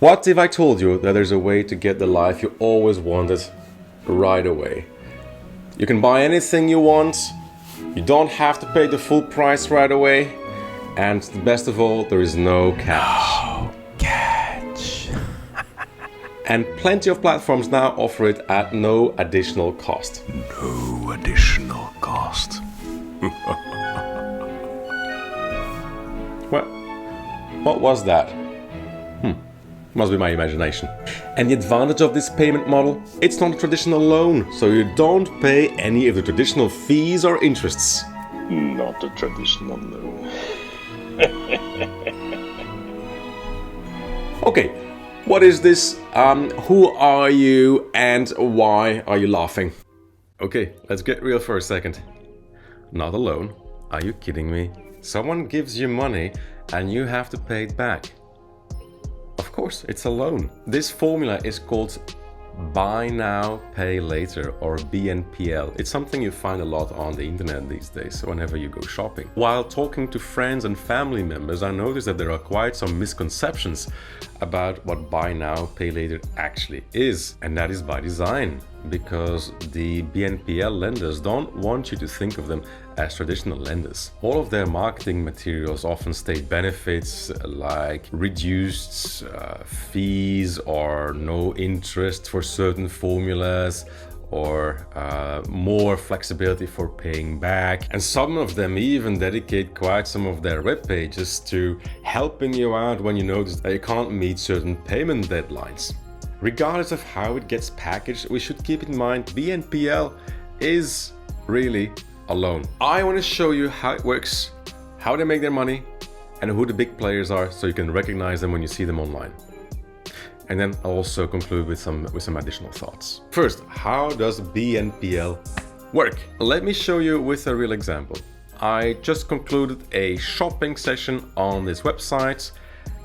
What if I told you that there's a way to get the life you always wanted right away? You can buy anything you want, you don't have to pay the full price right away, and the best of all, there is no catch. No catch. And plenty of platforms now offer it at no additional cost. No additional cost. What was that? Must be my imagination. And the advantage of this payment model, it's not a traditional loan, so you don't pay any of the traditional fees or interests. Not a traditional loan. Okay, what is this? Who are you and why are you laughing? Okay, let's get real for a second. Not a loan? Are you kidding me? Someone gives you money and you have to pay it back. Of course, it's a loan. This formula is called Buy Now, Pay Later, or BNPL. It's something you find a lot on the internet these days, whenever you go shopping. While talking to friends and family members, I noticed that there are quite some misconceptions about what Buy Now, Pay Later actually is. And that is by design, because the BNPL lenders don't want you to think of them as traditional lenders. All of their marketing materials often state benefits like reduced fees or no interest for certain formulas, or more flexibility for paying back. And some of them even dedicate quite some of their web pages to helping you out when you notice that you can't meet certain payment deadlines. Regardless of how it gets packaged, we should keep in mind BNPL is really a loan. I want to show you how it works, how they make their money, and who the big players are, so you can recognize them when you see them online. And then I'll also conclude with some additional thoughts. First, how does BNPL work? Let me show you with a real example. I just concluded a shopping session on this website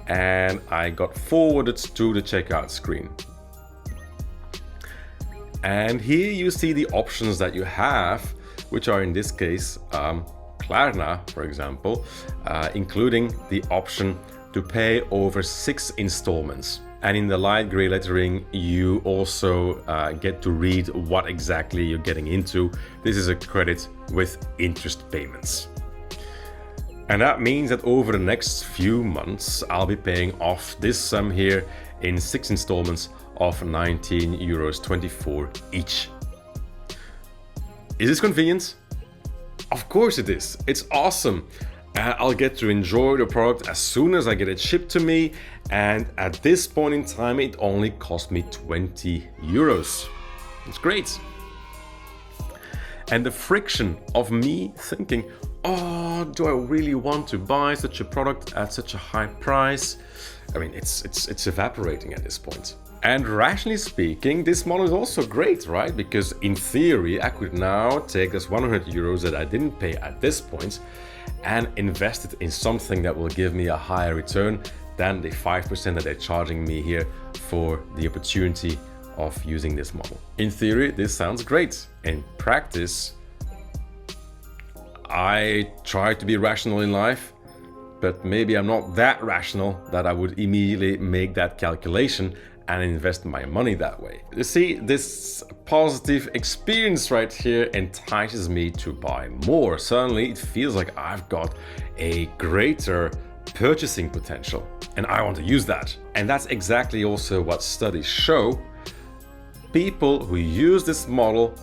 and I got forwarded to the checkout screen. And here you see the options that you have, which are in this case Klarna, for example, including the option to pay over 6 installments. And in the light gray lettering, you also get to read what exactly you're getting into. This is a credit with interest payments. And that means that over the next few months, I'll be paying off this sum here in 6 installments of €19.24 each. Is this convenient? Of course it is. It's awesome. I'll get to enjoy the product as soon as I get it shipped to me. And at this point in time, it only cost me €20. It's great. And the friction of me thinking, oh, do I really want to buy such a product at such a high price? I mean, it's evaporating at this point. And rationally speaking, this model is also great, right? Because in theory, I could now take this €100 that I didn't pay at this point and invest it in something that will give me a higher return than the 5% that they're charging me here for the opportunity of using this model. In theory, this sounds great. In practice, I try to be rational in life, but maybe I'm not that rational that I would immediately make that calculation and invest my money that way. You see, this positive experience right here entices me to buy more. Suddenly, it feels like I've got a greater purchasing potential, and I want to use that. And that's exactly also what studies show. People who use this model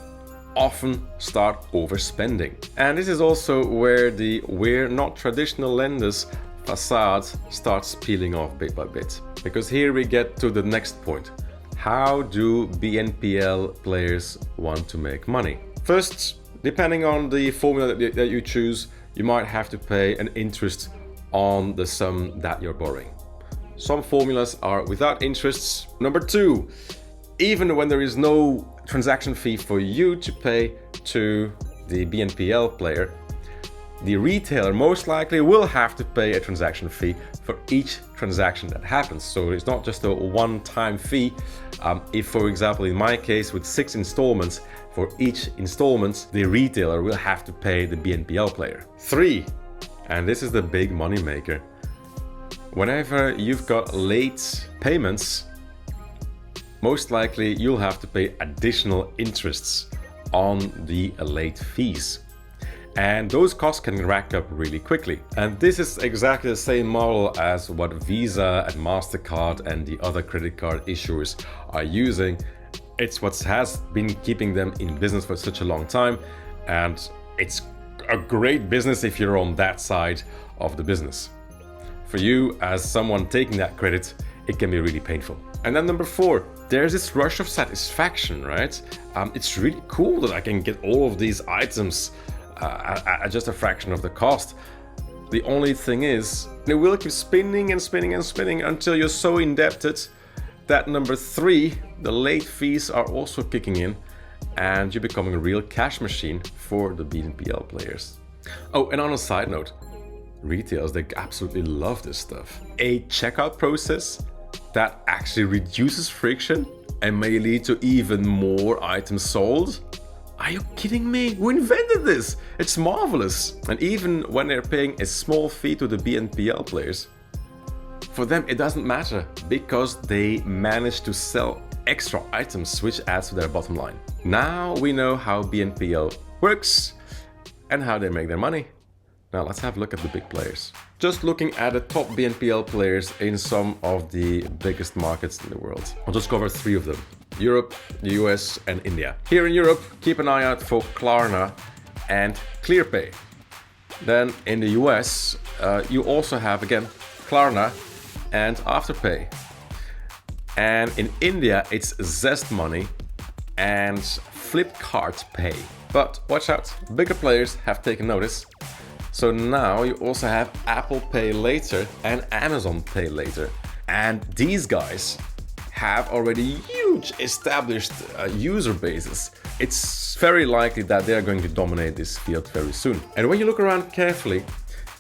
often start overspending. And this is also where the "we're not traditional lenders" facade starts peeling off bit by bit. Because here we get to the next point. How do BNPL players want to make money? First, depending on the formula that you choose, you might have to pay an interest on the sum that you're borrowing. Some formulas are without interests. Number 2, even when there is no transaction fee for you to pay to the BNPL player, the retailer most likely will have to pay a transaction fee for each transaction that happens. So it's not just a one-time fee. If, for example, in my case, with 6 installments, for each installment, the retailer will have to pay the BNPL player. 3, and this is the big money maker, whenever you've got late payments, most likely you'll have to pay additional interests on the late fees. And those costs can rack up really quickly. And this is exactly the same model as what Visa and MasterCard and the other credit card issuers are using. It's what has been keeping them in business for such a long time. And it's a great business if you're on that side of the business. For you, as someone taking that credit, it can be really painful. And then number 4, there's this rush of satisfaction, right? It's really cool that I can get all of these items at just a fraction of the cost. The only thing is, it will keep spinning and spinning and spinning until you're so indebted that number 3, the late fees are also kicking in and you're becoming a real cash machine for the BNPL players. Oh, and on a side note, retailers, they absolutely love this stuff. A checkout process that actually reduces friction and may lead to even more items sold. Are you kidding me? Who invented this? It's marvelous. And even when they're paying a small fee to the BNPL players, for them it doesn't matter because they manage to sell extra items, which adds to their bottom line. Now we know how BNPL works and how they make their money. Now let's have a look at the big players. Just looking at the top BNPL players in some of the biggest markets in the world. I'll just cover 3 of them. Europe, the US and India. Here in Europe, keep an eye out for Klarna and ClearPay. Then in the US, you also have again Klarna and Afterpay. And in India, it's Zest Money and Flipkart Pay. But watch out, bigger players have taken notice. So now you also have Apple Pay Later and Amazon Pay Later. And these guys have already huge established user bases. It's very likely that they're going to dominate this field very soon. And when you look around carefully,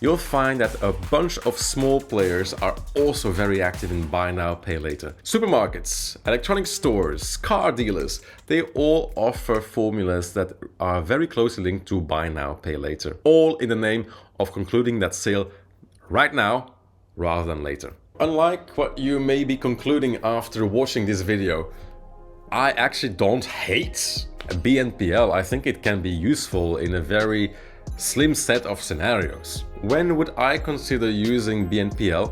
you'll find that a bunch of small players are also very active in buy now, pay later. Supermarkets, electronic stores, car dealers, they all offer formulas that are very closely linked to buy now, pay later. All in the name of concluding that sale right now rather than later. Unlike what you may be concluding after watching this video, I actually don't hate BNPL. I think it can be useful in a very slim set of scenarios. When would I consider using BNPL?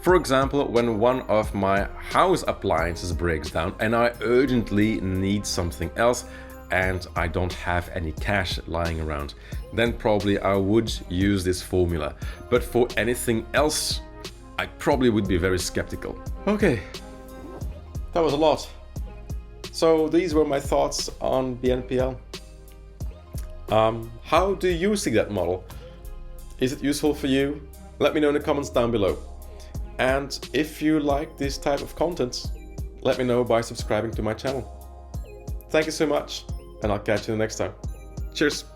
For example, when one of my house appliances breaks down and I urgently need something else and I don't have any cash lying around, then probably I would use this formula. But for anything else, I probably would be very skeptical. Okay, that was a lot. So these were my thoughts on BNPL. How do you see that model? Is it useful for you? Let me know in the comments down below. And if you like this type of content, let me know by subscribing to my channel. Thank you so much, and I'll catch you the next time. Cheers!